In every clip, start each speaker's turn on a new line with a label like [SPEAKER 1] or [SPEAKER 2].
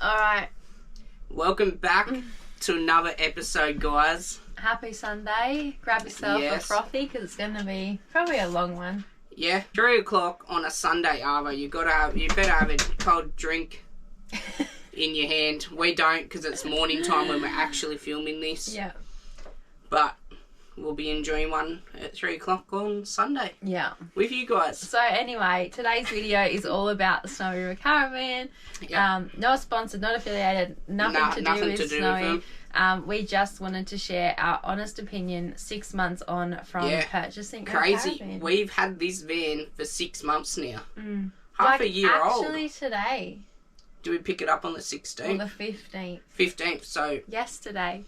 [SPEAKER 1] Alright.
[SPEAKER 2] Welcome back to another episode, guys.
[SPEAKER 1] Happy Sunday. Grab yourself a frothy because it's going to be probably a long one.
[SPEAKER 2] Yeah, 3 o'clock on a Sunday, Arvo. You better have a cold drink in your hand. We don't because it's morning time when we're actually filming this.
[SPEAKER 1] Yeah.
[SPEAKER 2] But we'll be enjoying one at 3 o'clock on Sunday.
[SPEAKER 1] Yeah.
[SPEAKER 2] With you guys.
[SPEAKER 1] So anyway, today's video is all about the Snowy River Caravan. Yep. Not sponsored, not affiliated, nothing to do with Snowy. We just wanted to share our honest opinion 6 months on from purchasing a caravan.
[SPEAKER 2] We've had this van for 6 months now. Half a year old.
[SPEAKER 1] Actually today.
[SPEAKER 2] Do we pick it up on the 16th?
[SPEAKER 1] On the 15th.
[SPEAKER 2] 15th, so...
[SPEAKER 1] Yesterday.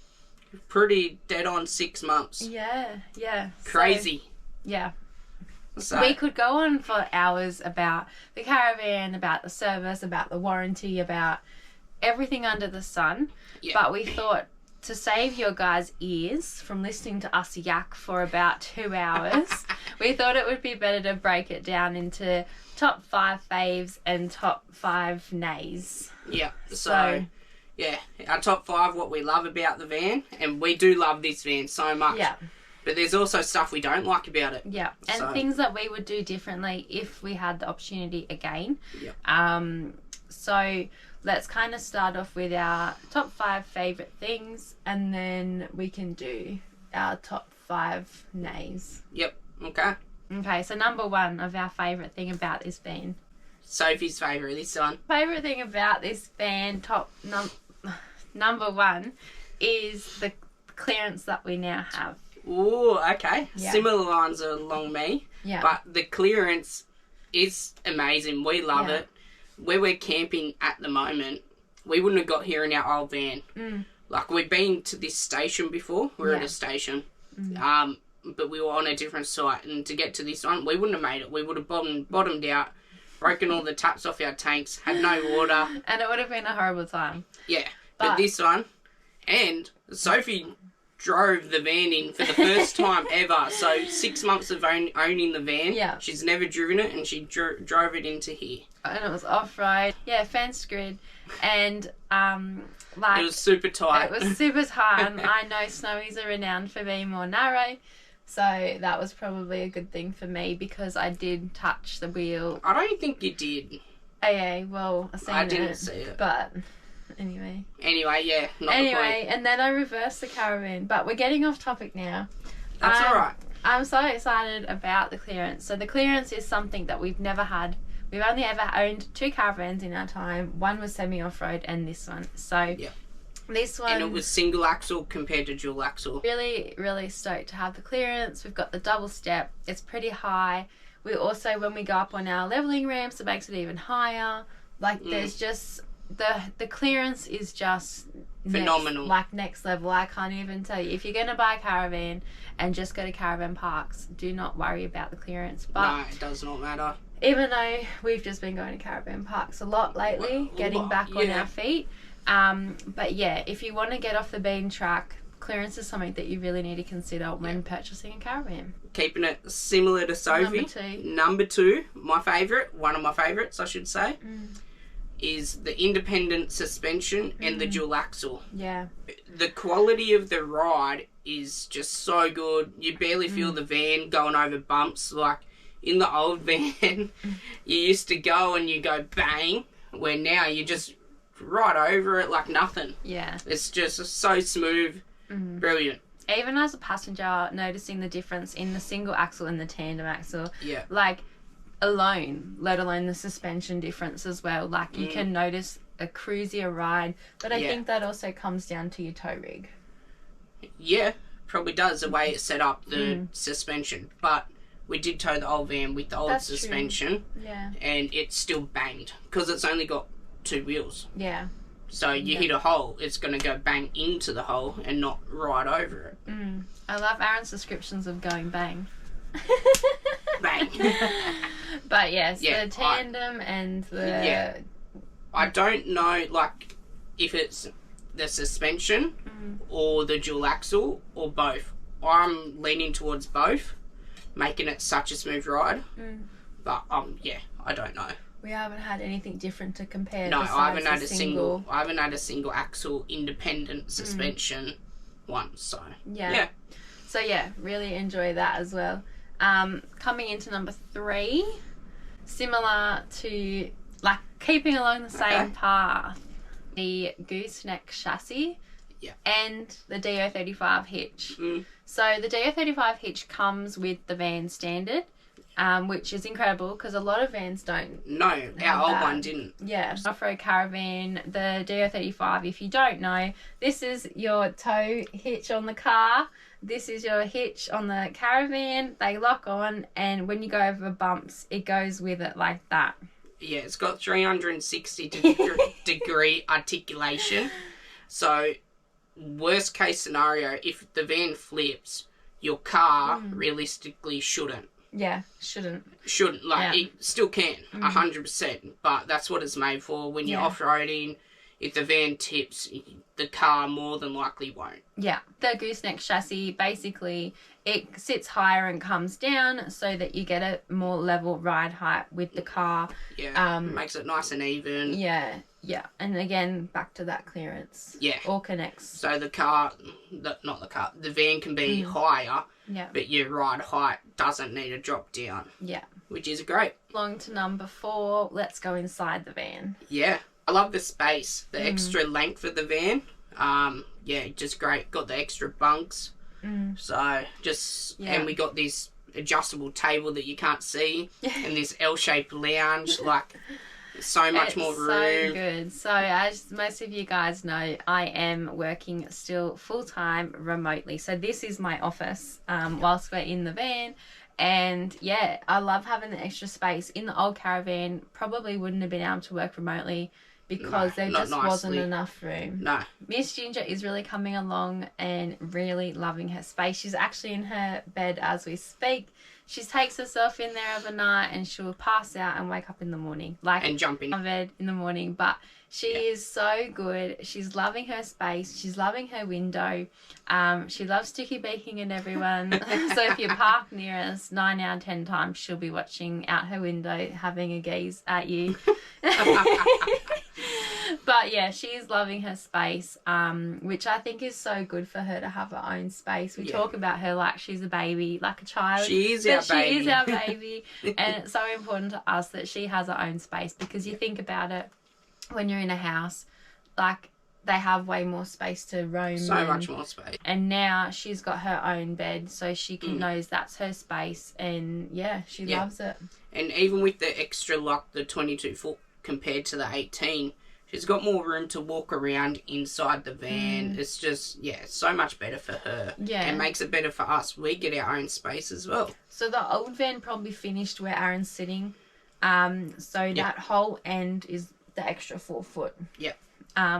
[SPEAKER 2] Pretty dead on 6 months.
[SPEAKER 1] Yeah.
[SPEAKER 2] Crazy.
[SPEAKER 1] So, yeah.
[SPEAKER 2] So,
[SPEAKER 1] we could go on for hours about the caravan, about the service, about the warranty, about everything under the sun. Yeah. But we thought to save your guys' ears from listening to us yak for about 2 hours, we thought it would be better to break it down into top 5 faves and top 5 nays.
[SPEAKER 2] Yeah. So yeah, our top 5, what we love about the van, and we do love this van so much. Yeah. But there's also stuff we don't like about it. Yeah,
[SPEAKER 1] and things that we would do differently if we had the opportunity again.
[SPEAKER 2] Yeah.
[SPEAKER 1] So let's kind of start off with our top 5 favourite things, and then we can do our top 5 nays.
[SPEAKER 2] Yep, okay.
[SPEAKER 1] Okay, so number 1 of our favourite thing about this van.
[SPEAKER 2] Sophie's favourite, this one.
[SPEAKER 1] Favourite thing about this van, number 1, is the clearance that we now have.
[SPEAKER 2] Ooh, okay. Yeah. Similar lines along me. Yeah. But the clearance is amazing. We love it. Where we're camping at the moment, we wouldn't have got here in our old van. Like, we've been to this station before. We're at a station. But we were on a different site. And to get to this one, we wouldn't have made it. We would have bottomed out, broken all the taps off our tanks, had no water. And
[SPEAKER 1] it would have been a horrible time.
[SPEAKER 2] Yeah. But this one, and Sophie drove the van in for the first time ever. So 6 months of owning the van. Yeah. She's never driven it, and she drove it into here.
[SPEAKER 1] And it was off-road. Yeah, fence grid. And,
[SPEAKER 2] it was super tight.
[SPEAKER 1] It was super tight. And I know Snowies are renowned for being more narrow. So that was probably a good thing for me because I did touch the wheel.
[SPEAKER 2] I don't think you did.
[SPEAKER 1] Oh, yeah, well,
[SPEAKER 2] I didn't see it.
[SPEAKER 1] But... Anyway,
[SPEAKER 2] yeah.
[SPEAKER 1] And then I reversed the caravan. But we're getting off topic now.
[SPEAKER 2] That's all right.
[SPEAKER 1] I'm so excited about the clearance. So the clearance is something that we've never had. We've only ever owned 2 caravans in our time. One was semi-off-road and this one. So this one...
[SPEAKER 2] And it was single axle compared to dual axle.
[SPEAKER 1] Really, really stoked to have the clearance. We've got the double step. It's pretty high. We also, when we go up on our levelling ramps, it makes it even higher. Like, there's just... The clearance is just
[SPEAKER 2] phenomenal.
[SPEAKER 1] Next level. I can't even tell you. If you're going to buy a caravan and just go to caravan parks, do not worry about the clearance. But
[SPEAKER 2] no, it does not matter.
[SPEAKER 1] Even though we've just been going to caravan parks a lot lately, getting back on our feet. But yeah, if you want to get off the beaten track, clearance is something that you really need to consider when purchasing a caravan.
[SPEAKER 2] Keeping it similar to Sophie. Number 2, my favourite, one of my favourites I should say. Is the independent suspension and the dual axle. Yeah. The quality of the ride is just so good. You barely feel the van going over bumps. Like in the old van, you used to go and you go bang, where now you just ride over it like nothing. Yeah. It's just so smooth. Brilliant.
[SPEAKER 1] Even as a passenger, noticing the difference in the single axle and the tandem axle. Yeah. Like, alone, let alone the suspension difference as well. Like, you can notice a cruisier ride, but I think that also comes down to your tow rig.
[SPEAKER 2] Yeah, probably does, the way it's set up, the suspension. But we did tow the old van with the old suspension. True. Yeah. And it still banged because it's only got 2 wheels. Yeah. So you hit a hole, it's going to go bang into the hole and not right over it.
[SPEAKER 1] I love Aaron's descriptions of going bang.
[SPEAKER 2] Bang.
[SPEAKER 1] But yes, the tandem and the...
[SPEAKER 2] I don't know, like, if it's the suspension or the dual axle or both. I'm leaning towards both, making it such a smooth ride. But, I don't know.
[SPEAKER 1] We haven't had anything different to compare.
[SPEAKER 2] No, I haven't had a single axle independent suspension once. So yeah.
[SPEAKER 1] So yeah, really enjoy that as well. Coming into number 3, similar to, like, keeping along the same path, the gooseneck chassis and the DO35 hitch. So the DO35 hitch comes with the van standard, which is incredible because a lot of vans don't.
[SPEAKER 2] No, our old one didn't.
[SPEAKER 1] Yeah, off-road caravan, the DO35, if you don't know, this is your tow hitch on the car. This is your hitch on the caravan. They lock on, and when you go over bumps, it goes with it like that.
[SPEAKER 2] Yeah, it's got 360 degree articulation. So, worst case scenario, if the van flips, your car realistically shouldn't.
[SPEAKER 1] Yeah, shouldn't.
[SPEAKER 2] It still can, 100%. But that's what it's made for. When you're off-roading, if the van tips, the car more than likely won't. Yeah.
[SPEAKER 1] The gooseneck chassis, basically, it sits higher and comes down so that you get a more level ride height with the car.
[SPEAKER 2] Yeah, makes it nice and even.
[SPEAKER 1] Yeah. And again, back to that clearance.
[SPEAKER 2] Yeah.
[SPEAKER 1] All connects.
[SPEAKER 2] So the van can be higher, but your ride height doesn't need to drop down. Yeah. Which is great.
[SPEAKER 1] Along to number 4, let's go inside the van.
[SPEAKER 2] Yeah. I love the space, the extra length of the van. Just great. Got the extra bunks. So and we got this adjustable table that you can't see, and this L-shaped lounge. Like, so much more room.
[SPEAKER 1] So good. So as most of you guys know, I am working still full-time remotely. So this is my office whilst we're in the van. And yeah, I love having the extra space. In the old caravan, probably wouldn't have been able to work remotely because there just wasn't enough room.
[SPEAKER 2] No.
[SPEAKER 1] Miss Ginger is really coming along and really loving her space. She's actually in her bed as we speak. She takes herself in there overnight and she'll pass out and wake up in the morning.
[SPEAKER 2] And jump in
[SPEAKER 1] bed in the morning. But she is so good. She's loving her space. She's loving her window. She loves sticky beaking at everyone. So if you park near us, 9 out of 10 times she'll be watching out her window, having a gaze at you. But yeah, she's loving her space, which I think is so good for her to have her own space. We talk about her like she's a baby, like a child.
[SPEAKER 2] She is our baby.
[SPEAKER 1] She is our baby. And it's so important to us that she has her own space, because you think about it, when you're in a house, like, they have way more space to roam.
[SPEAKER 2] So much more space.
[SPEAKER 1] And now she's got her own bed, so she knows that's her space, and she loves it. And
[SPEAKER 2] even with the extra lock, the 22 foot compared to the 18, she's got more room to walk around inside the van. It's just, so much better for her. Yeah. And makes it better for us. We get our own space as well.
[SPEAKER 1] So the old van probably finished where Aaron's sitting. So that whole end is the extra 4 foot.
[SPEAKER 2] Yep.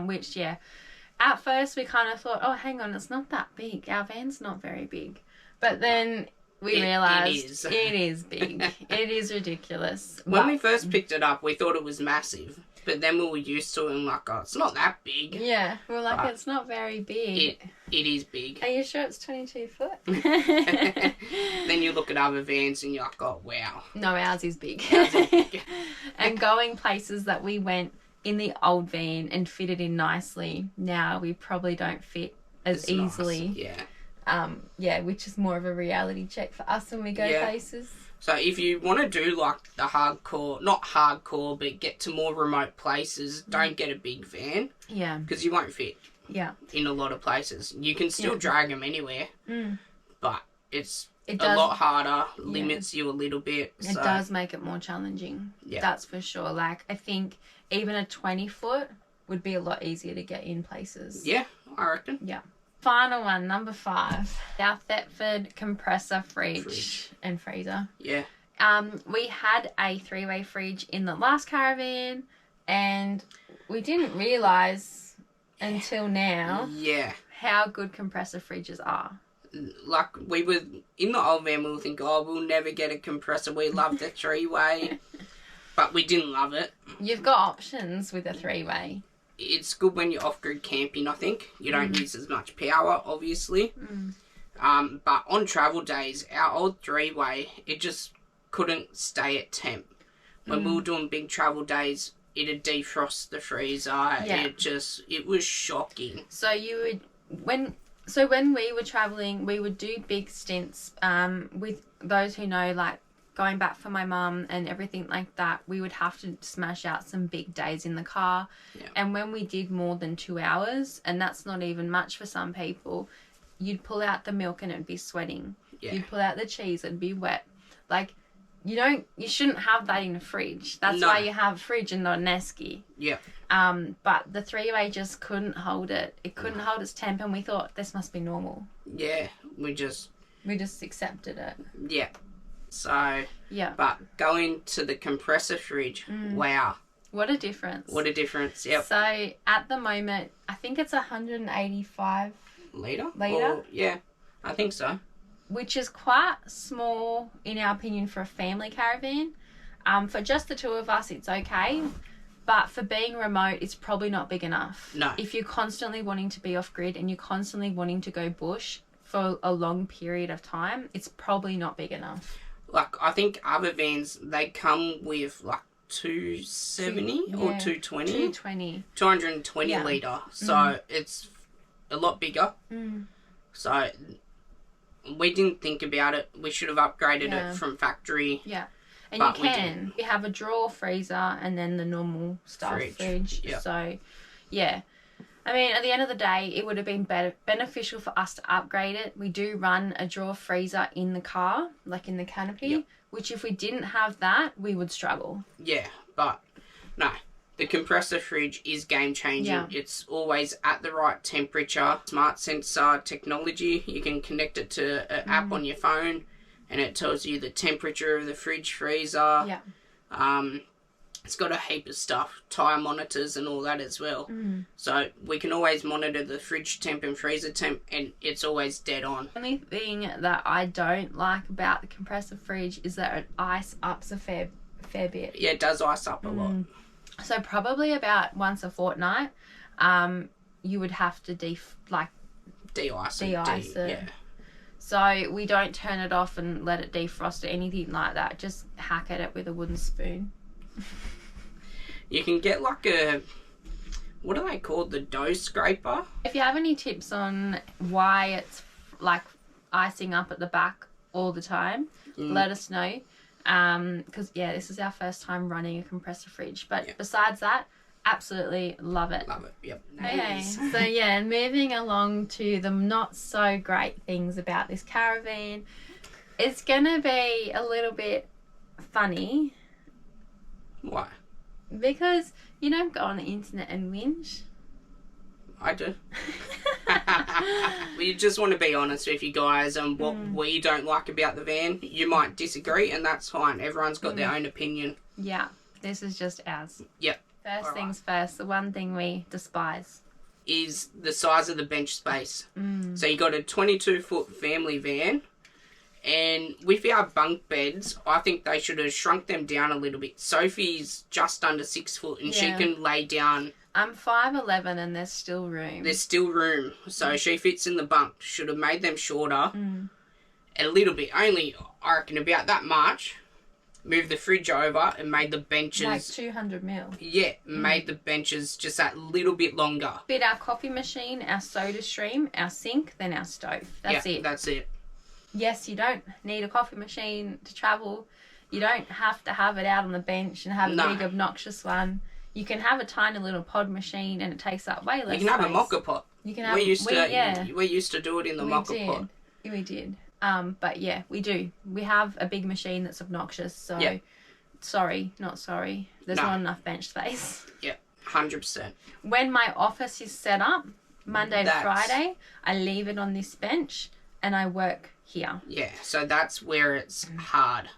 [SPEAKER 1] Which, at first we kind of thought, oh, hang on, it's not that big. Our van's not very big. But then we realised it is big. It is ridiculous.
[SPEAKER 2] When we first picked it up, we thought it was massive. But then we were used to it and like, oh, it's not that big.
[SPEAKER 1] Yeah, we're like, it's not very big.
[SPEAKER 2] It is big.
[SPEAKER 1] Are you sure it's 22 foot?
[SPEAKER 2] Then you look at other vans and you're like, oh, wow.
[SPEAKER 1] No, ours is big. And going places that we went in the old van and fitted in nicely, now we probably don't fit as easily.
[SPEAKER 2] Nice.
[SPEAKER 1] Which is more of a reality check for us when we go places.
[SPEAKER 2] So if you want to do like the hardcore, not hardcore, but get to more remote places, don't get a big van.
[SPEAKER 1] Yeah.
[SPEAKER 2] Because you won't fit.
[SPEAKER 1] Yeah.
[SPEAKER 2] In a lot of places. You can still drag them anywhere. But it a lot harder, limits you a little bit.
[SPEAKER 1] It does make it more challenging. Yeah. That's for sure. Like, I think even a 20 foot would be a lot easier to get in places.
[SPEAKER 2] Yeah, I reckon.
[SPEAKER 1] Yeah. Final one, number 5. Our Thetford compressor fridge and freezer.
[SPEAKER 2] Yeah.
[SPEAKER 1] We had a 3-way fridge in the last caravan, and we didn't realise until now how good compressor fridges are.
[SPEAKER 2] Like, we were in the old van, we were thinking, oh, we'll never get a compressor. We love the 3-way. But we didn't love it.
[SPEAKER 1] You've got options with a 3-way.
[SPEAKER 2] It's good when you're off-grid camping, I think. You don't use as much power, obviously. But on travel days, our old 3-way, it just couldn't stay at temp. when we were doing big travel days, it'd defrost the freezer. Yeah. It was shocking.
[SPEAKER 1] So when we were traveling, we would do big stints. With those who know, like going back for my mum and everything like that, we would have to smash out some big days in the car. Yeah. And when we did more than 2 hours, and that's not even much for some people, you'd pull out the milk and it'd be sweating. Yeah. You'd pull out the cheese, it'd be wet. Like, you shouldn't have that in a fridge. That's why you have a fridge and not an esky. Yeah. But the 3-way just couldn't hold it. It couldn't hold its temp, and we thought this must be normal.
[SPEAKER 2] Yeah, we just accepted it. Yeah. So, yeah. But going to the compressor fridge, wow.
[SPEAKER 1] What a difference.
[SPEAKER 2] What a difference, yep.
[SPEAKER 1] So, at the moment, I think it's 185
[SPEAKER 2] litre. Or, yeah, I think so.
[SPEAKER 1] Which is quite small, in our opinion, for a family caravan. For just the two of us, it's okay. But for being remote, it's probably not big enough. No. If you're constantly wanting to be off-grid and you're constantly wanting to go bush for a long period of time, it's probably not big enough.
[SPEAKER 2] Like, I think other vans, they come with, like, 270 or 220?
[SPEAKER 1] 220.
[SPEAKER 2] 220 litre. So, it's a lot bigger. So, we didn't think about it. We should have upgraded it from factory. Yeah.
[SPEAKER 1] And you can. We have a drawer freezer and then the normal style fridge. Yep. So, yeah. I mean, at the end of the day, it would have been beneficial for us to upgrade it. We do run a drawer freezer in the car, like in the canopy, which if we didn't have that, we would struggle. Yeah, but no. The compressor fridge is game changing. Yeah. It's always at the right temperature. Smart sensor technology. You can connect it to an app on your phone and it tells you the temperature of the fridge freezer. Yeah. It's got a heap of stuff, tyre monitors and all that as well. So we can always monitor the fridge temp and freezer temp, and it's always dead on. The only thing that I don't like about the compressor fridge is that it ice ups a fair bit.
[SPEAKER 2] Yeah, it does ice up a lot.
[SPEAKER 1] So probably about once a fortnight, you would have to de-ice it. Yeah. So we don't turn it off and let it defrost or anything like that. Just hack at it with a wooden spoon.
[SPEAKER 2] You can get like what are they called? The dough scraper?
[SPEAKER 1] If you have any tips on why it's like icing up at the back all the time, let us know. Because, this is our first time running a compressor fridge. But besides that, absolutely love it.
[SPEAKER 2] Love it, yep.
[SPEAKER 1] Okay, so moving along to the not so great things about this caravan. It's going to be a little bit funny.
[SPEAKER 2] Why?
[SPEAKER 1] Because you don't go on the internet and whinge.
[SPEAKER 2] I do. We just want to be honest with you guys and what we don't like about the van. You might disagree and that's fine. Everyone's got their own opinion. Yeah, this is just ours. Yep. First things first, the one thing we despise is the size of the bench space. So you got a 22-foot family van, and with our bunk beds, I think they should have shrunk them down a little bit. Sophie's just under 6 foot and she can lay down.
[SPEAKER 1] I'm 5'11" and there's still room.
[SPEAKER 2] There's still room. So she fits in the bunk. Should have made them shorter. A little bit. Only, I reckon, about that much. Moved the fridge over and made the benches...
[SPEAKER 1] Like 200 mil.
[SPEAKER 2] Yeah, made the benches just that little bit longer.
[SPEAKER 1] Fit our coffee machine, our soda stream, our sink, then our stove. That's it.
[SPEAKER 2] That's it.
[SPEAKER 1] Yes, you don't need a coffee machine to travel. You don't have to have it out on the bench and have a big obnoxious one. You can have a tiny little pod machine and it takes up way less space.
[SPEAKER 2] You can have a mocha pot.
[SPEAKER 1] You can have.
[SPEAKER 2] We used to do it in the mocha pot.
[SPEAKER 1] We did. But yeah, we do. We have a big machine that's obnoxious. So, sorry, not sorry. There's not enough bench space.
[SPEAKER 2] Yeah, 100%.
[SPEAKER 1] When my office is set up, Monday to Friday, I leave it on this bench and I work here.
[SPEAKER 2] Yeah, so that's where it's hard.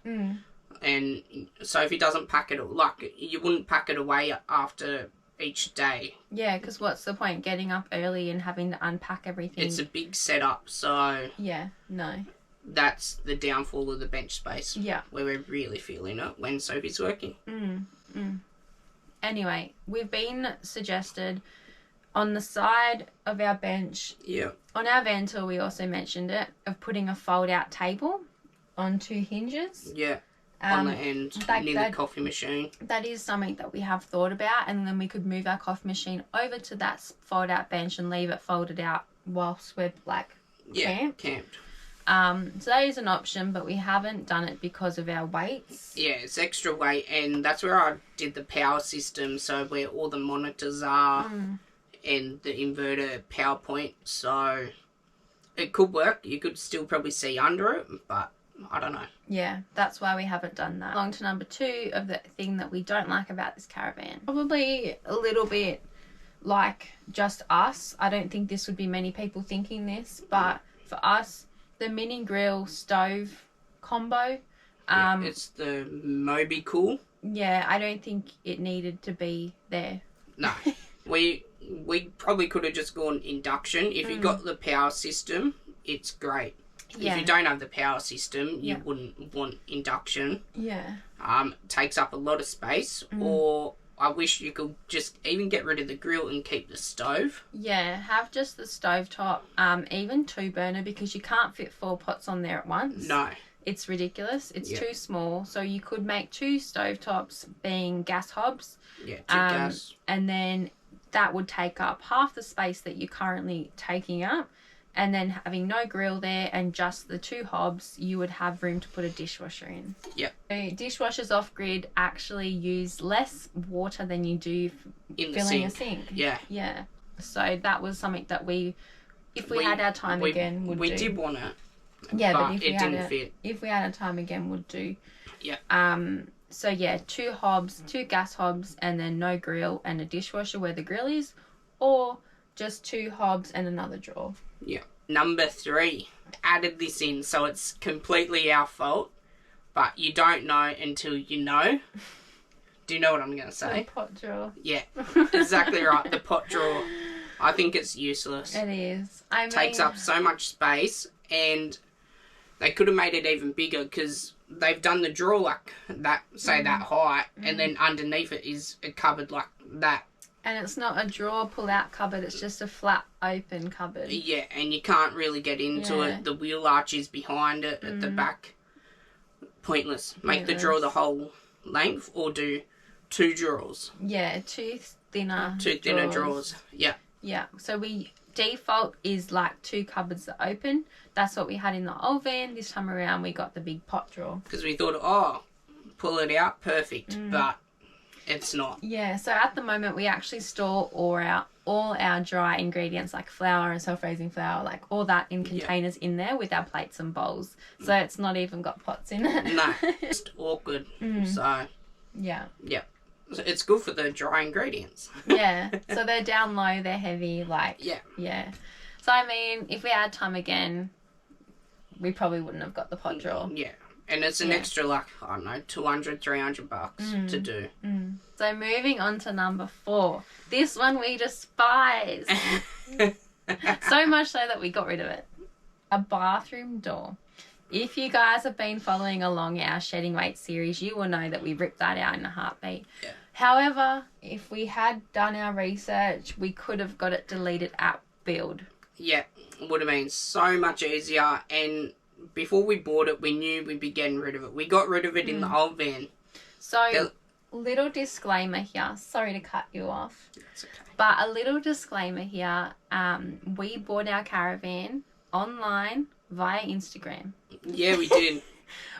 [SPEAKER 2] And Sophie doesn't pack it, like, you wouldn't pack it away after each day.
[SPEAKER 1] Yeah, because what's the point getting up early and having to unpack everything?
[SPEAKER 2] It's a big setup, so...
[SPEAKER 1] Yeah, no.
[SPEAKER 2] That's the downfall of the bench space. Yeah. Where we're really feeling it when Sophie's working.
[SPEAKER 1] Anyway, we've been suggested on the side of our bench... Yeah. On our van tour, we also mentioned it, of putting a fold-out table on 2 hinges. Yeah.
[SPEAKER 2] on the end near the coffee machine.
[SPEAKER 1] That is something that we have thought about, and then we could move our coffee machine over to that fold out bench and leave it folded out whilst we're like camped. So that is an option, but we haven't done it because of our weights.
[SPEAKER 2] Yeah, it's extra weight, and that's where I did the power system, so where all the monitors are and the inverter power point. So it could work. You could still probably see under it, but I don't know.
[SPEAKER 1] Yeah, that's why we haven't done that. On to number 2 of the thing that we don't like about this caravan. Probably a little bit like just us. I don't think this would be many people thinking this, but for us, the mini grill stove combo.
[SPEAKER 2] It's the Moby Cool.
[SPEAKER 1] Yeah, I don't think it needed to be there.
[SPEAKER 2] No. we probably could have just gone induction. If you got the power system, it's great. Yeah. If you don't have the power system, you wouldn't want induction.
[SPEAKER 1] Yeah.
[SPEAKER 2] Takes up a lot of space. Or I wish you could just even get rid of the grill and keep the stove.
[SPEAKER 1] Yeah, have just the stovetop, even 2-burner, because you can't fit 4 pots on there at once.
[SPEAKER 2] No.
[SPEAKER 1] It's ridiculous. It's too small. So you could make 2 stovetops being gas hobs.
[SPEAKER 2] Yeah, 2 gas.
[SPEAKER 1] And then that would take up half the space that you're currently taking up. And then having no grill there and just the 2 hobs, you would have room to put a dishwasher in.
[SPEAKER 2] Yep.
[SPEAKER 1] So dishwashers off-grid actually use less water than you do filling a sink.
[SPEAKER 2] Yeah.
[SPEAKER 1] Yeah. So that was something that if we had our time again, would do.
[SPEAKER 2] We did want it.
[SPEAKER 1] Yeah, but
[SPEAKER 2] it didn't fit.
[SPEAKER 1] If we had our time again, would do.
[SPEAKER 2] Yeah.
[SPEAKER 1] So yeah, 2 hobs, 2 gas hobs, and then no grill and a dishwasher where the grill is, or just 2 hobs and another drawer.
[SPEAKER 2] Yeah. Number 3, added this in, so it's completely our fault, but you don't know until you know. Do you know what I'm going to say?
[SPEAKER 1] The pot drawer.
[SPEAKER 2] Yeah, exactly right. The pot drawer. I think it's useless.
[SPEAKER 1] It is.
[SPEAKER 2] Takes up so much space, and they could have made it even bigger because they've done the drawer like that, say that height, and then underneath it is a cupboard like that.
[SPEAKER 1] And it's not a drawer pull-out cupboard, it's just a flat open cupboard.
[SPEAKER 2] Yeah, and you can't really get into it. The wheel arch is behind it at the back. Pointless. Make the drawer the whole length, or do 2 drawers.
[SPEAKER 1] Yeah, 2 thinner
[SPEAKER 2] drawers. Yeah.
[SPEAKER 1] Yeah, so default is like 2 cupboards that open. That's what we had in the old van. This time around we got the big pot drawer.
[SPEAKER 2] Because we thought, pull it out, perfect. But it's not.
[SPEAKER 1] Yeah, so at the moment we actually store all our dry ingredients like flour and self-raising flour, like all that in containers in there with our plates and bowls. So it's not even got pots in it.
[SPEAKER 2] No, it's awkward. So
[SPEAKER 1] yeah.
[SPEAKER 2] So it's good for the dry ingredients.
[SPEAKER 1] Yeah, so they're down low, they're heavy,
[SPEAKER 2] yeah.
[SPEAKER 1] So I mean, if we had time again, we probably wouldn't have got the pot drawer.
[SPEAKER 2] Yeah. And it's an extra, like, I don't know, $200-300 to do.
[SPEAKER 1] So moving on to number 4. This one we despise. So much so that we got rid of it. A bathroom door. If you guys have been following along our Shedding Weight series, you will know that we ripped that out in a heartbeat.
[SPEAKER 2] Yeah.
[SPEAKER 1] However, if we had done our research, we could have got it deleted at build.
[SPEAKER 2] Yeah, it would have been so much easier, and before we bought it, we knew we'd be getting rid of it. We got rid of it in the old van.
[SPEAKER 1] So, little disclaimer here. Sorry to cut you off.
[SPEAKER 2] That's okay.
[SPEAKER 1] But a little disclaimer here. We bought our caravan online via Instagram.
[SPEAKER 2] Yeah, we did.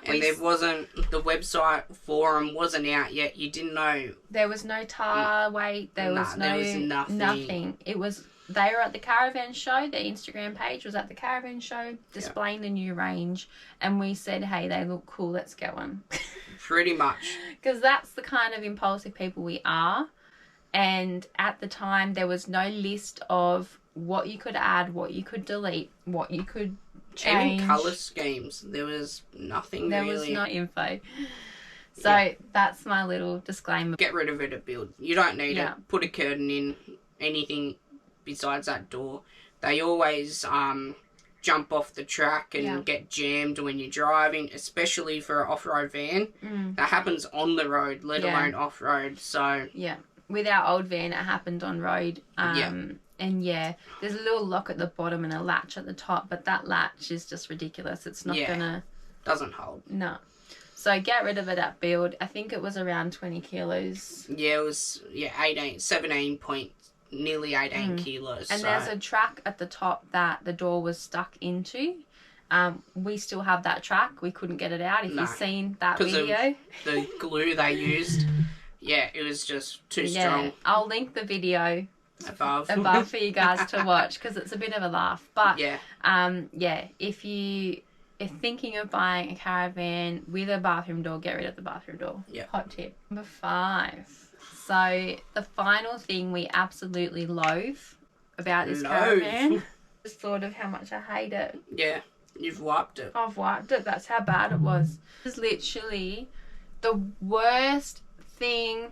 [SPEAKER 2] And there wasn't, the website forum wasn't out yet. You didn't know.
[SPEAKER 1] There was no tar weight. There was nothing. It was, they were at the caravan show. Their Instagram page was at the caravan show displaying the new range. And we said, hey, they look cool. Let's get one.
[SPEAKER 2] Pretty much. Because
[SPEAKER 1] that's the kind of impulsive people we are. And at the time, there was no list of what you could add, what you could delete, what you could change.
[SPEAKER 2] Even colour schemes. There was nothing
[SPEAKER 1] there
[SPEAKER 2] really.
[SPEAKER 1] There was no info. So that's my little disclaimer.
[SPEAKER 2] Get rid of it at build. You don't need it. Put a curtain in. Anything besides that door. They always jump off the track and get jammed when you're driving, especially for an off-road van. That happens on the road, let alone off-road. So
[SPEAKER 1] with our old van, it happened on road. And there's a little lock at the bottom and a latch at the top, but that latch is just ridiculous. It's not gonna...
[SPEAKER 2] Doesn't hold.
[SPEAKER 1] No. So get rid of it at build. I think it was around 20 kilos.
[SPEAKER 2] Yeah, it was 17 point, nearly 18 kilos.
[SPEAKER 1] And there's a track at the top that the door was stuck into. We still have that track. We couldn't get it out. If you've seen that video.
[SPEAKER 2] The glue they used. Yeah, it was just too strong.
[SPEAKER 1] I'll link the video above for you guys to watch because it's a bit of a laugh. But if you're thinking of buying a caravan with a bathroom door, get rid of the bathroom door.
[SPEAKER 2] Yeah.
[SPEAKER 1] Hot tip. Number 5. So the final thing we absolutely loathe about this caravan is thought of how much I hate it.
[SPEAKER 2] Yeah, you've wiped it.
[SPEAKER 1] I've wiped it. That's how bad it was. It was literally the worst thing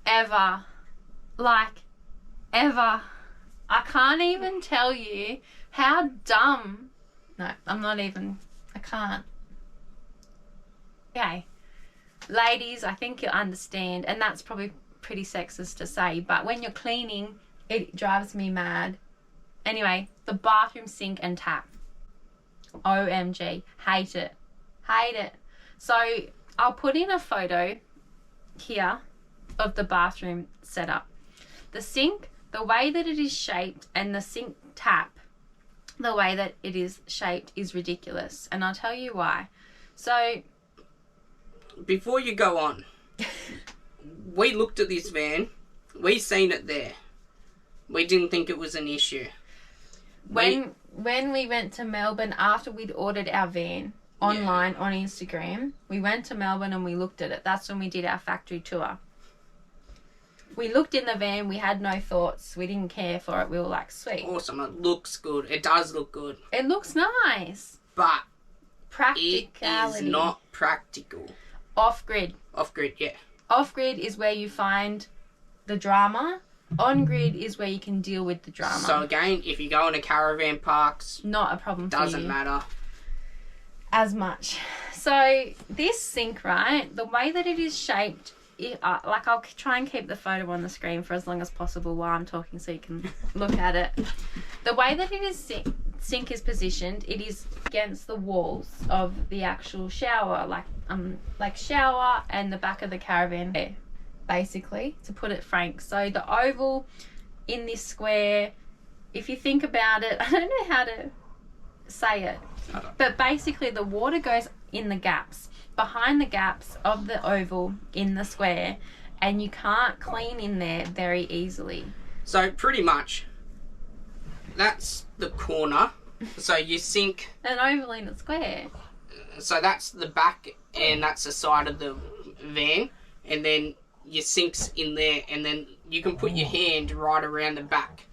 [SPEAKER 1] ever. Like, ever. I can't even tell you how dumb. No, I can't. Okay. Ladies, I think you'll understand, and that's probably pretty sexist to say, but when you're cleaning, it drives me mad. Anyway, the bathroom sink and tap. OMG. Hate it. Hate it. So, I'll put in a photo here of the bathroom setup. The sink, the way that it is shaped, and the sink tap, the way that it is shaped is ridiculous. And I'll tell you why. So,
[SPEAKER 2] before you go on, we looked at this van. We seen it there. We didn't think it was an issue.
[SPEAKER 1] When we went to Melbourne, after we'd ordered our van online on Instagram, we went to Melbourne and we looked at it. That's when we did our factory tour. We looked in the van. We had no thoughts. We didn't care for it. We were like, sweet.
[SPEAKER 2] Awesome. It looks good. It does look good.
[SPEAKER 1] It looks nice.
[SPEAKER 2] But
[SPEAKER 1] practicality.
[SPEAKER 2] It is not practical.
[SPEAKER 1] Off-grid.
[SPEAKER 2] Off-grid, yeah.
[SPEAKER 1] Off-grid is where you find the drama. On-grid is where you can deal with the drama.
[SPEAKER 2] So again, if you go into caravan parks,
[SPEAKER 1] not a problem for you.
[SPEAKER 2] Doesn't matter.
[SPEAKER 1] As much. So this sink, right, the way that it is shaped, like I'll try and keep the photo on the screen for as long as possible while I'm talking so you can look at it. The way that it is sink is positioned, it is against the walls of the actual shower, like shower and the back of the caravan, basically, to put it frank. So the oval in this square, if you think about it, I don't know how to say it, but basically the water goes in the gaps, behind the gaps of the oval in the square, and you can't clean in there very easily.
[SPEAKER 2] So pretty much that's the corner. So you sink
[SPEAKER 1] an oval in a square.
[SPEAKER 2] So that's the back and that's the side of the van, and then your sink's in there, and then you can put your hand right around the back.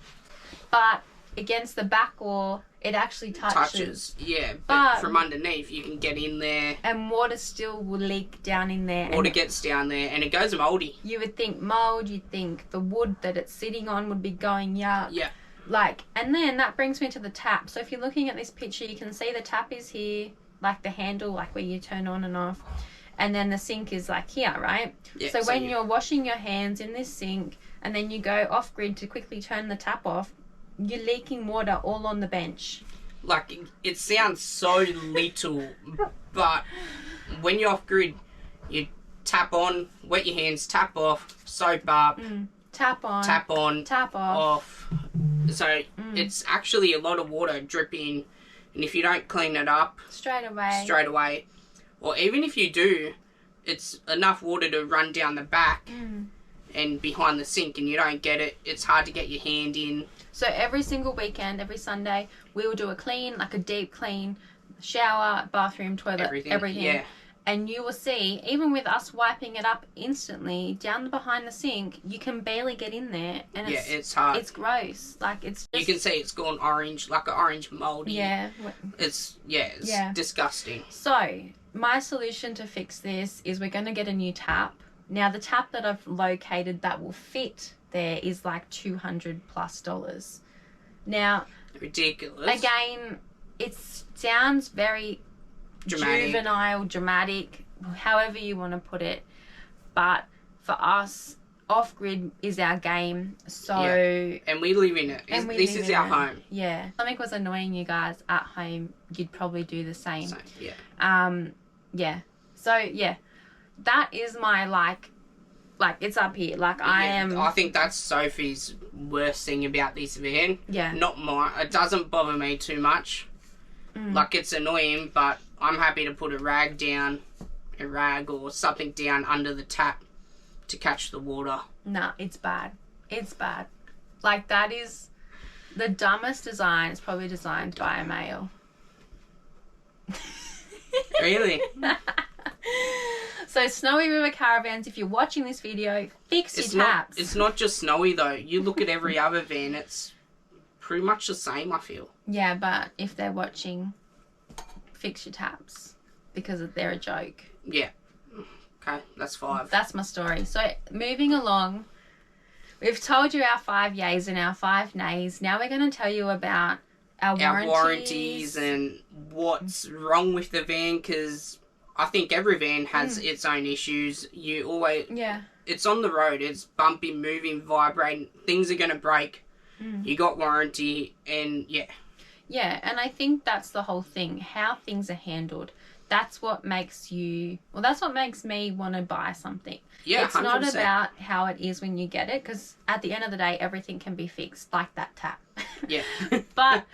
[SPEAKER 1] But against the back wall, it actually touches.
[SPEAKER 2] Yeah, but from underneath you can get in there.
[SPEAKER 1] And water still will leak down in there.
[SPEAKER 2] Water gets down there and it goes mouldy.
[SPEAKER 1] You would think mould, you'd think the wood that it's sitting on would be going yuck.
[SPEAKER 2] Yeah.
[SPEAKER 1] And then that brings me to the tap. So if you're looking at this picture, you can see the tap is here, like the handle, like where you turn on and off. And then the sink is like here, right?
[SPEAKER 2] Yeah,
[SPEAKER 1] so when you're washing your hands in this sink and then you go off grid to quickly turn the tap off, you're leaking water all on the bench.
[SPEAKER 2] Like, it sounds so little, but when you're off grid, you tap on, wet your hands, tap off, soap up,
[SPEAKER 1] tap on, tap
[SPEAKER 2] off. So it's actually a lot of water dripping, and if you don't clean it up
[SPEAKER 1] straight away,
[SPEAKER 2] or even if you do, it's enough water to run down the back and behind the sink, and you don't get it. It's hard to get your hand in.
[SPEAKER 1] So every single weekend, every Sunday, we will do a clean, like a deep clean, shower, bathroom, toilet, everything.
[SPEAKER 2] Yeah.
[SPEAKER 1] And you will see, even with us wiping it up instantly, down behind the sink, you can barely get in there. And
[SPEAKER 2] it's hard.
[SPEAKER 1] It's gross. Like, it's just...
[SPEAKER 2] You can see it's gone orange, like an orange mouldy.
[SPEAKER 1] Yeah.
[SPEAKER 2] It's disgusting. So,
[SPEAKER 1] my solution to fix this is we're going to get a new tap. Now, the tap that I've located that will fit there is like $200+. Now,
[SPEAKER 2] ridiculous.
[SPEAKER 1] Again, it sounds very juvenile, dramatic, however you want to put it. But for us, off-grid is our game. So
[SPEAKER 2] and we live in it. This is our home.
[SPEAKER 1] Yeah. If something was annoying you guys at home, you'd probably do the same.
[SPEAKER 2] Yeah.
[SPEAKER 1] Yeah. So yeah, that is my like it's up here. Like
[SPEAKER 2] I think that's Sophie's worst thing about this van.
[SPEAKER 1] Yeah.
[SPEAKER 2] Not mine. It doesn't bother me too much. Like, it's annoying, but I'm happy to put a rag or something down under the tap to catch the water.
[SPEAKER 1] Nah, it's bad. It's bad. Like, that is the dumbest design. It's probably designed by a male.
[SPEAKER 2] Really?
[SPEAKER 1] So, Snowy River Caravans, if you're watching this video, fix your taps.
[SPEAKER 2] It's not just Snowy, though. You look at every other van, it's pretty much the same, I feel.
[SPEAKER 1] Yeah, but if they're watching, fix your taps. Because they're a joke.
[SPEAKER 2] Yeah. Okay, that's 5.
[SPEAKER 1] That's my story. So, moving along, we've told you our 5 yays and our 5 nays. Now we're going to tell you about our warranties
[SPEAKER 2] and what's wrong with the van, because I think every van has its own issues. You always...
[SPEAKER 1] Yeah.
[SPEAKER 2] It's on the road. It's bumpy, moving, vibrating. Things are going to break. You got warranty, and yeah.
[SPEAKER 1] Yeah, and I think that's the whole thing. How things are handled. That's what makes you... Well, that's what makes me want to buy something.
[SPEAKER 2] Yeah,
[SPEAKER 1] it's
[SPEAKER 2] 100%.
[SPEAKER 1] not about how it is when you get it, because at the end of the day, everything can be fixed, like that tap.
[SPEAKER 2] Yeah.
[SPEAKER 1] But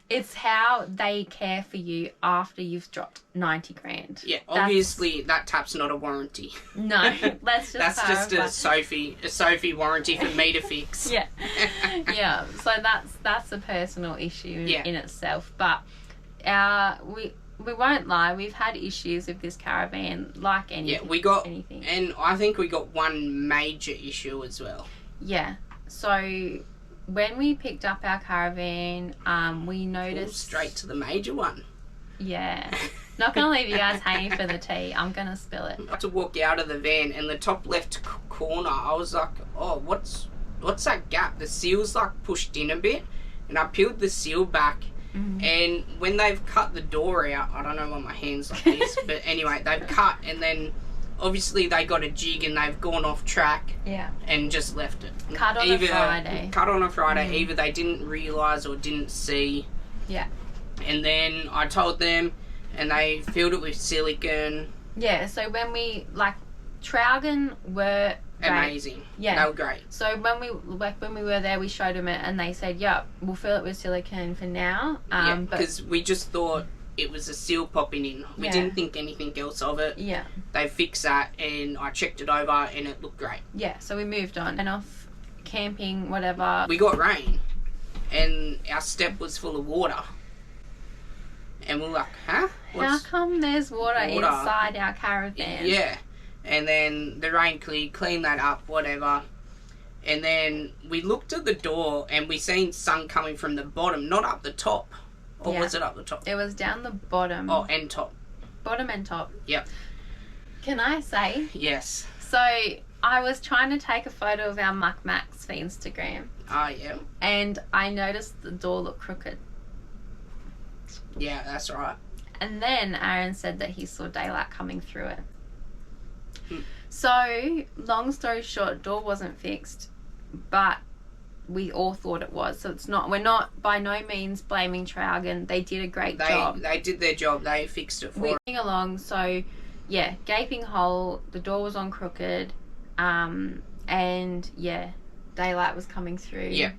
[SPEAKER 1] it's how they care for you after you've dropped 90 grand.
[SPEAKER 2] Yeah, obviously that tap's not a warranty.
[SPEAKER 1] No, let's just
[SPEAKER 2] That's just a Sophie warranty for me to fix.
[SPEAKER 1] Yeah. Yeah, so that's a personal issue in itself. But we won't lie, we've had issues with this caravan, like anything.
[SPEAKER 2] Yeah, we got
[SPEAKER 1] anything.
[SPEAKER 2] And I think we got one major issue as well.
[SPEAKER 1] Yeah. So when we picked up our caravan, we noticed...
[SPEAKER 2] Straight to the major one.
[SPEAKER 1] Yeah. Not going to leave you guys hanging for the tea. I'm going to spill it.
[SPEAKER 2] I had to walk out of the van, and the top left corner, I was like, oh, what's that gap? The seal's like pushed in a bit, and I peeled the seal back. And when they've cut the door out, I don't know why my hand's like this, but anyway, they've cut, and then obviously they got a jig and they've gone off track and just left it.
[SPEAKER 1] Cut on a Friday.
[SPEAKER 2] Cut on a Friday. Either they didn't realise or didn't see.
[SPEAKER 1] Yeah. And
[SPEAKER 2] then I told them, and they filled it with silicone.
[SPEAKER 1] Yeah, so when we, Traugen were great.
[SPEAKER 2] Amazing. Yeah. They were great.
[SPEAKER 1] So when we were there, we showed them it, and they said, "Yep, we'll fill it with silicone for now."
[SPEAKER 2] Because we just thought it was a seal popping in. We didn't think anything else of it.
[SPEAKER 1] Yeah.
[SPEAKER 2] They fixed that, and I checked it over, and it looked great.
[SPEAKER 1] Yeah. So we moved on and off camping, whatever.
[SPEAKER 2] We got rain, and our step was full of water. And we're like, huh?
[SPEAKER 1] How come there's water inside our caravan?
[SPEAKER 2] Yeah. And then the rain cleaned that up, whatever. And then we looked at the door and we seen sun coming from the bottom, not up the top. Or was it up the top?
[SPEAKER 1] It was down the bottom.
[SPEAKER 2] Oh, and top.
[SPEAKER 1] Bottom and top.
[SPEAKER 2] Yep.
[SPEAKER 1] Can I say?
[SPEAKER 2] Yes.
[SPEAKER 1] So I was trying to take a photo of our Muck Max for Instagram.
[SPEAKER 2] Oh, yeah.
[SPEAKER 1] And I noticed the door looked crooked.
[SPEAKER 2] Yeah, that's right.
[SPEAKER 1] And then Aaron said that he saw daylight coming through it. So, long story short, door wasn't fixed, but we all thought it was. So it's not. We're not by no means blaming Traugen. They did a great job.
[SPEAKER 2] They did their job. They fixed it for us.
[SPEAKER 1] Moving along. So, yeah, gaping hole. The door was on crooked, and yeah, daylight was coming through.
[SPEAKER 2] Yeah.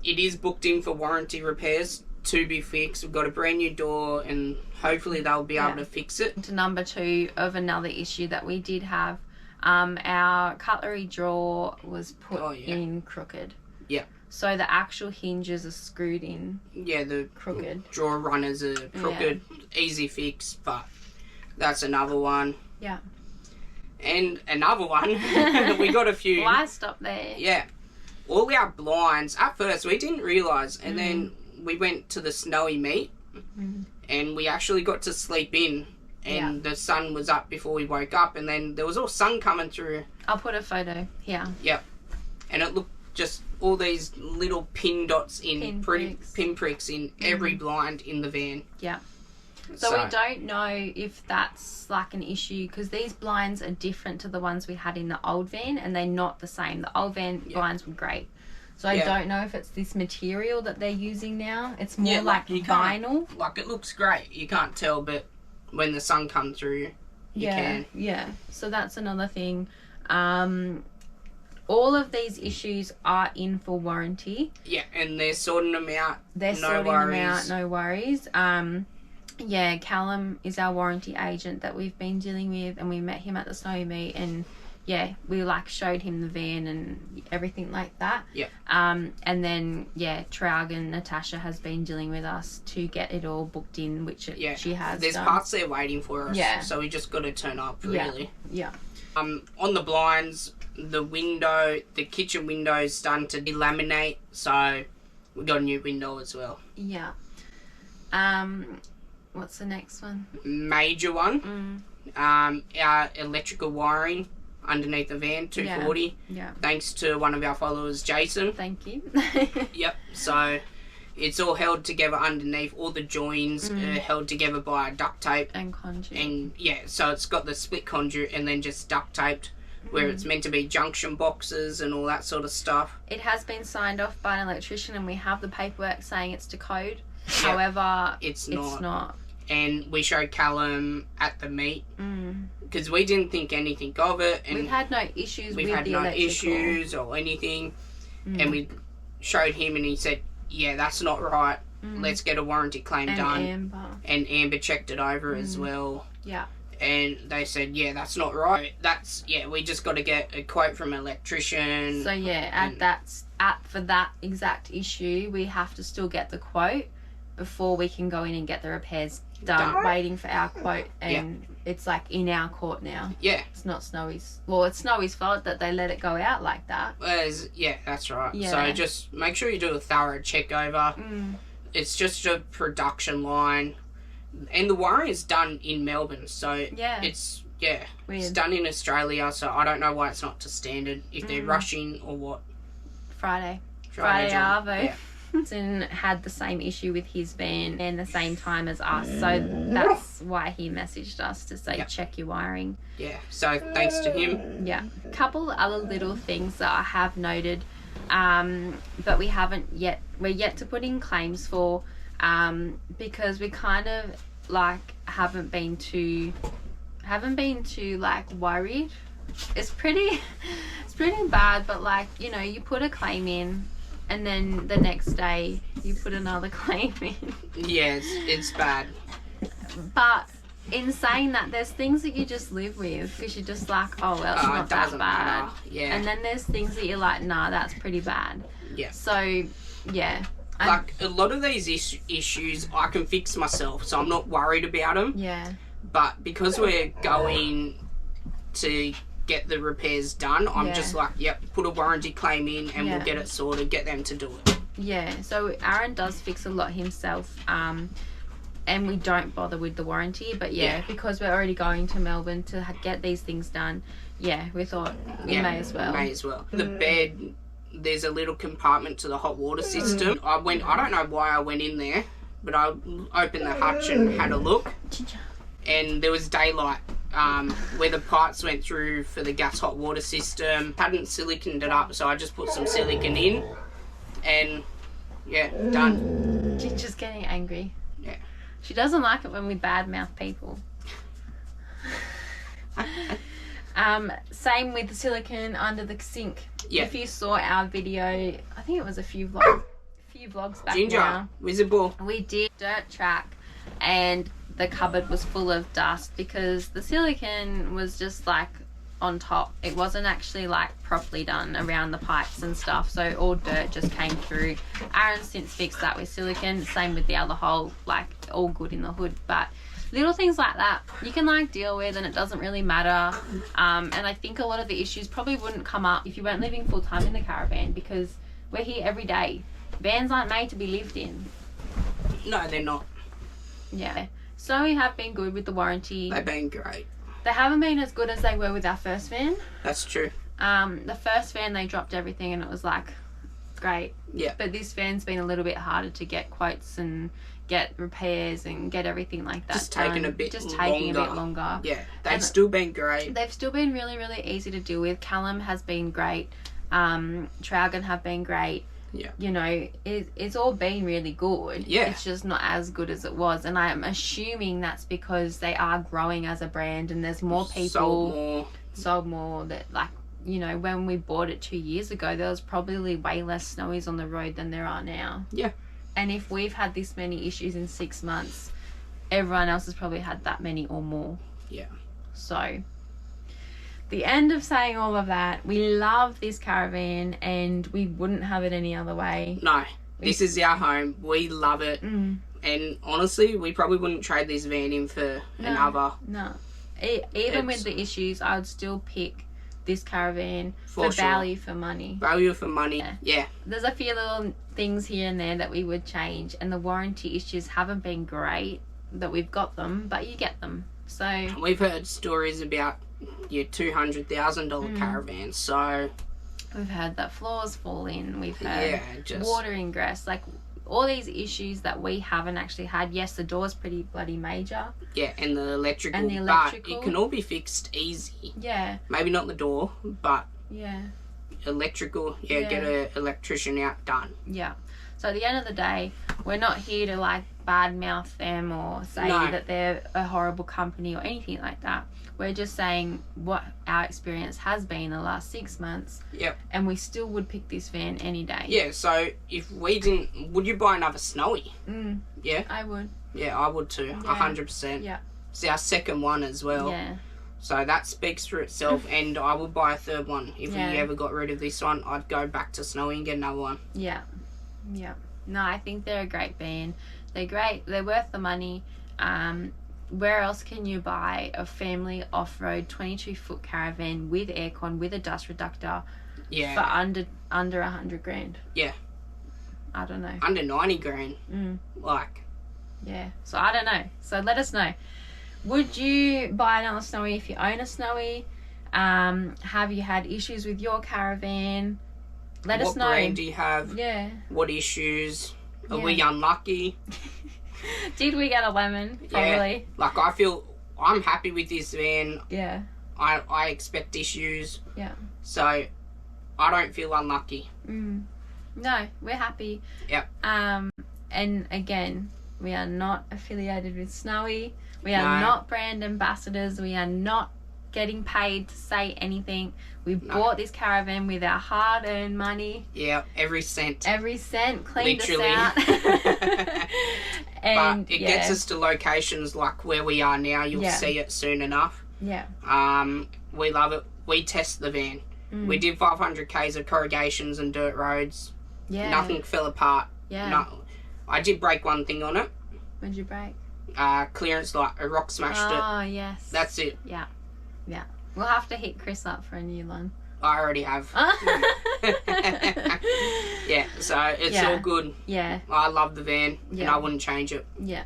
[SPEAKER 2] It is booked in for warranty repairs to be fixed. We've got a brand new door, and hopefully they'll be able to fix it.
[SPEAKER 1] To number 2 of another issue that we did have, our cutlery drawer was put in crooked.
[SPEAKER 2] Yeah.
[SPEAKER 1] So the actual hinges are screwed in.
[SPEAKER 2] Yeah, the
[SPEAKER 1] crooked
[SPEAKER 2] drawer runners are crooked. Yeah. Easy fix, but that's another one.
[SPEAKER 1] Yeah.
[SPEAKER 2] And another one. We got a few.
[SPEAKER 1] Why stop there?
[SPEAKER 2] Yeah. All our blinds, at first we didn't realise, and then we went to the snowy meet, and we actually got to sleep in, and the sun was up before we woke up, and then there was all sun coming through.
[SPEAKER 1] I'll put a photo here.
[SPEAKER 2] Yep. And it looked just all these little pin dots in pinpricks in every blind in the van.
[SPEAKER 1] Yeah. So we don't know if that's like an issue, because these blinds are different to the ones we had in the old van, and they're not the same. The old van blinds were great. So I don't know if it's this material that they're using now. It's more like vinyl.
[SPEAKER 2] Like, it looks great. You can't tell, but when the sun comes through, you can.
[SPEAKER 1] Yeah. So that's another thing. All of these issues are in for warranty.
[SPEAKER 2] Yeah, and they're sorting them out.
[SPEAKER 1] They're sorting them out, no worries. Yeah, Callum is our warranty agent that we've been dealing with, and we met him at the snowy meet, and yeah, we like showed him the van and everything like that.
[SPEAKER 2] Yeah.
[SPEAKER 1] And then Traug and Natasha has been dealing with us to get it all booked in, which she has.
[SPEAKER 2] There's
[SPEAKER 1] done.
[SPEAKER 2] parts there waiting for us.
[SPEAKER 1] Yeah.
[SPEAKER 2] So we just got to turn up, really.
[SPEAKER 1] Yeah.
[SPEAKER 2] On the blinds, the kitchen window's starting to delaminate, so we got a new window as well.
[SPEAKER 1] Yeah. What's the next one?
[SPEAKER 2] Major one. Our electrical wiring underneath the van, 240.
[SPEAKER 1] Yeah.
[SPEAKER 2] Thanks to one of our followers, Jason.
[SPEAKER 1] Thank you.
[SPEAKER 2] Yep. So it's all held together underneath. All the joins are held together by duct tape
[SPEAKER 1] and conduit.
[SPEAKER 2] And so it's got the split conduit and then just duct taped where it's meant to be junction boxes and all that sort of stuff.
[SPEAKER 1] It has been signed off by an electrician, and we have the paperwork saying it's to code. Yep. However, it's not. And
[SPEAKER 2] we showed Callum at the meet because we didn't think anything of it. And
[SPEAKER 1] we've had no issues with the electrical.
[SPEAKER 2] We've had no issues or anything. And we showed him and he said, yeah, that's not right. Let's get a warranty claim done. And Amber checked it over as well.
[SPEAKER 1] Yeah.
[SPEAKER 2] And they said, yeah, that's not right. We just got to get a quote from an electrician.
[SPEAKER 1] So for that exact issue, we have to still get the quote before we can go in and get the repairs done. Waiting for our quote, and it's like in our court now.
[SPEAKER 2] Yeah.
[SPEAKER 1] It's not Snowy's. Well, it's Snowy's fault that they let it go out like that.
[SPEAKER 2] That's right.
[SPEAKER 1] Yeah.
[SPEAKER 2] So just make sure you do a thorough check over. It's just a production line. And the wiring is done in Melbourne, so it's it's done in Australia, so I don't know why it's not to standard, if they're rushing or what.
[SPEAKER 1] Friday Arvo had the same issue with his van and the same time as us, so that's why he messaged us to say check your wiring.
[SPEAKER 2] Yeah, so thanks to him.
[SPEAKER 1] Yeah. A couple other little things that I have noted, but we're yet to put in claims for, because we kind of like haven't been too like worried. It's pretty bad, but like, you know, you put a claim in and then the next day you put another claim in.
[SPEAKER 2] Yeah, it's bad.
[SPEAKER 1] But in saying that, there's things that you just live with because you're just like, oh well, it's not that bad.
[SPEAKER 2] Matter. Yeah.
[SPEAKER 1] And then there's things that you're like, nah, that's pretty bad.
[SPEAKER 2] Yeah.
[SPEAKER 1] So yeah.
[SPEAKER 2] Like, a lot of these issues I can fix myself, so I'm not worried about them.
[SPEAKER 1] Yeah.
[SPEAKER 2] But because we're going to get the repairs done, I'm just like, put a warranty claim in and we'll get it sorted, get them to do it.
[SPEAKER 1] Yeah, so Aaron does fix a lot himself, and we don't bother with the warranty, but because we're already going to Melbourne to get these things done, we thought we may as well.
[SPEAKER 2] The bed... There's a little compartment to the hot water system. I don't know why I went in there, but I opened the hatch and had a look. And there was daylight where the pipes went through for the gas hot water system. Hadn't siliconed it up, so I just put some silicone in. And, done.
[SPEAKER 1] She's just getting angry.
[SPEAKER 2] Yeah.
[SPEAKER 1] She doesn't like it when we badmouth people. Same with the silicone under the sink.
[SPEAKER 2] Yeah.
[SPEAKER 1] If you saw our video, I think it was a few vlogs back now.
[SPEAKER 2] Visible.
[SPEAKER 1] We did dirt track, and the cupboard was full of dust because the silicone was just like on top. It wasn't actually like properly done around the pipes and stuff, so all dirt just came through. Aaron's since fixed that with silicone. Same with the other hole, like all good in the hood, but little things like that you can like deal with, and it doesn't really matter. And I think a lot of the issues probably wouldn't come up if you weren't living full time in the caravan, because we're here every day. Vans aren't made to be lived in.
[SPEAKER 2] No, they're not.
[SPEAKER 1] Yeah. So we have been good with the warranty.
[SPEAKER 2] They've been great.
[SPEAKER 1] They haven't been as good as they were with our first van.
[SPEAKER 2] That's true.
[SPEAKER 1] The first van, they dropped everything and it was like great.
[SPEAKER 2] Yeah.
[SPEAKER 1] But this van's been a little bit harder to get quotes and get repairs and get everything like that
[SPEAKER 2] just taking a bit
[SPEAKER 1] longer.
[SPEAKER 2] Yeah, they've still been great.
[SPEAKER 1] They've still been really, really easy to deal with. Callum has been great. Traugen have been great. you know, it's all been really good.
[SPEAKER 2] Yeah.
[SPEAKER 1] It's just not as good as it was. And I'm assuming that's because they are growing as a brand and there's more people. Sold more that, like, you know, when we bought it 2 years ago, there was probably way less snowies on the road than there are now.
[SPEAKER 2] Yeah.
[SPEAKER 1] And if we've had this many issues in 6 months, everyone else has probably had that many or more.
[SPEAKER 2] Yeah.
[SPEAKER 1] So, the end of saying all of that, we love this caravan and we wouldn't have it any other way.
[SPEAKER 2] No, this is our home. We love it. And honestly, we probably wouldn't trade this van in for another.
[SPEAKER 1] No. Even with the issues, I would still pick this caravan for value for money.
[SPEAKER 2] Value for money, yeah.
[SPEAKER 1] There's a few little things here and there that we would change, and the warranty issues haven't been great that we've got them, but you get them. So
[SPEAKER 2] we've heard stories about your $200,000 caravans, so
[SPEAKER 1] we've heard that floors fall in, we've heard water ingress, like all these issues that we haven't actually had. Yes, the door's pretty bloody major.
[SPEAKER 2] Yeah, and the electrical. But it can all be fixed easy.
[SPEAKER 1] Yeah.
[SPEAKER 2] Maybe not the door, but
[SPEAKER 1] yeah,
[SPEAKER 2] electrical. Yeah, get an electrician out, done.
[SPEAKER 1] Yeah. So at the end of the day, we're not here to like badmouth them or say that they're a horrible company or anything like that. We're just saying what our experience has been the last 6 months.
[SPEAKER 2] Yep.
[SPEAKER 1] And we still would pick this van any day.
[SPEAKER 2] Yeah, so if we didn't... Would you buy another Snowy? Yeah?
[SPEAKER 1] I would.
[SPEAKER 2] Yeah, I would too. 100%.
[SPEAKER 1] Yeah.
[SPEAKER 2] It's our second one as well.
[SPEAKER 1] Yeah.
[SPEAKER 2] So that speaks for itself. And I would buy a third one. If we ever got rid of this one, I'd go back to Snowy and get another one. Yeah.
[SPEAKER 1] Yeah. No, I think they're a great van. They're great. They're worth the money. Where else can you buy a family off-road 22-foot caravan with aircon, with a dust reductor for under $100,000?
[SPEAKER 2] Yeah.
[SPEAKER 1] I don't know.
[SPEAKER 2] Under 90 grand. Like.
[SPEAKER 1] Yeah. So I don't know. So let us know. Would you buy another Snowy if you own a Snowy? Have you had issues with your caravan? Let us know.
[SPEAKER 2] What brand do you have?
[SPEAKER 1] Yeah.
[SPEAKER 2] What issues? Are we unlucky?
[SPEAKER 1] Did we get a lemon? Probably.
[SPEAKER 2] Yeah. Like, I feel I'm happy with this van.
[SPEAKER 1] Yeah.
[SPEAKER 2] I expect issues.
[SPEAKER 1] Yeah.
[SPEAKER 2] So I don't feel unlucky.
[SPEAKER 1] No, we're happy.
[SPEAKER 2] Yep.
[SPEAKER 1] And again, we are not affiliated with Snowy. We are not brand ambassadors. We are not getting paid to say anything. We bought this caravan with our hard-earned money.
[SPEAKER 2] Yeah, every cent.
[SPEAKER 1] Every cent cleaned us out.
[SPEAKER 2] And but it gets us to locations like where we are now. You'll see it soon enough.
[SPEAKER 1] Yeah.
[SPEAKER 2] We love it. We test the van. We did 500 k's of corrugations and dirt roads.
[SPEAKER 1] Yeah.
[SPEAKER 2] Nothing fell apart.
[SPEAKER 1] Yeah.
[SPEAKER 2] No, I did break one thing on it.
[SPEAKER 1] What did you break?
[SPEAKER 2] Clearance light. A rock smashed it.
[SPEAKER 1] Oh, yes.
[SPEAKER 2] That's it.
[SPEAKER 1] Yeah. Yeah. We'll have to hit Chris up for a new one.
[SPEAKER 2] I already have. Yeah, so it's all good.
[SPEAKER 1] Yeah.
[SPEAKER 2] I love the van and I wouldn't change it.
[SPEAKER 1] Yeah.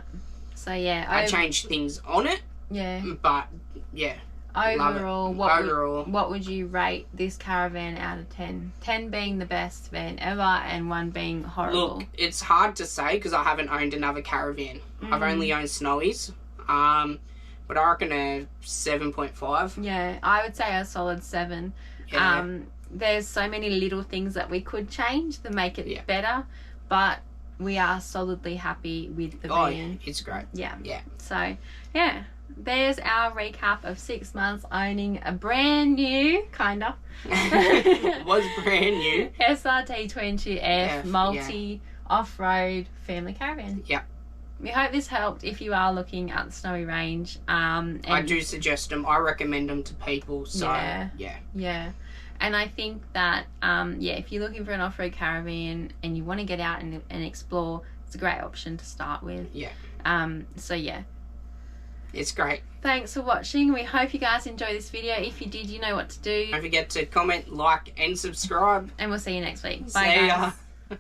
[SPEAKER 1] So yeah.
[SPEAKER 2] I changed things on it.
[SPEAKER 1] Yeah.
[SPEAKER 2] But yeah.
[SPEAKER 1] Overall, what would you rate this caravan out of 10? 10 being the best van ever and 1 being horrible.
[SPEAKER 2] Look, it's hard to say because I haven't owned another caravan. I've only owned Snowies. But I reckon a 7.5.
[SPEAKER 1] Yeah, I would say a solid 7. Yeah. There's so many little things that we could change to make it better, but we are solidly happy with the van.
[SPEAKER 2] Oh, yeah, it's great.
[SPEAKER 1] Yeah.
[SPEAKER 2] Yeah.
[SPEAKER 1] So, yeah, there's our recap of 6 months owning a brand new, kinda.
[SPEAKER 2] It was brand new.
[SPEAKER 1] SRT22F multi off-road family caravan.
[SPEAKER 2] Yep.
[SPEAKER 1] We hope this helped if you are looking at the Snowy range. And
[SPEAKER 2] I do suggest them. I recommend them to people. So, yeah. And I think that, if you're looking for an off-road caravan and you want to get out and explore, it's a great option to start with. Yeah.
[SPEAKER 1] So, yeah.
[SPEAKER 2] It's great.
[SPEAKER 1] Thanks for watching. We hope you guys enjoyed this video. If you did, you know what to do.
[SPEAKER 2] Don't forget to comment, like, and subscribe.
[SPEAKER 1] And we'll see you next week. Bye, guys.
[SPEAKER 2] See ya.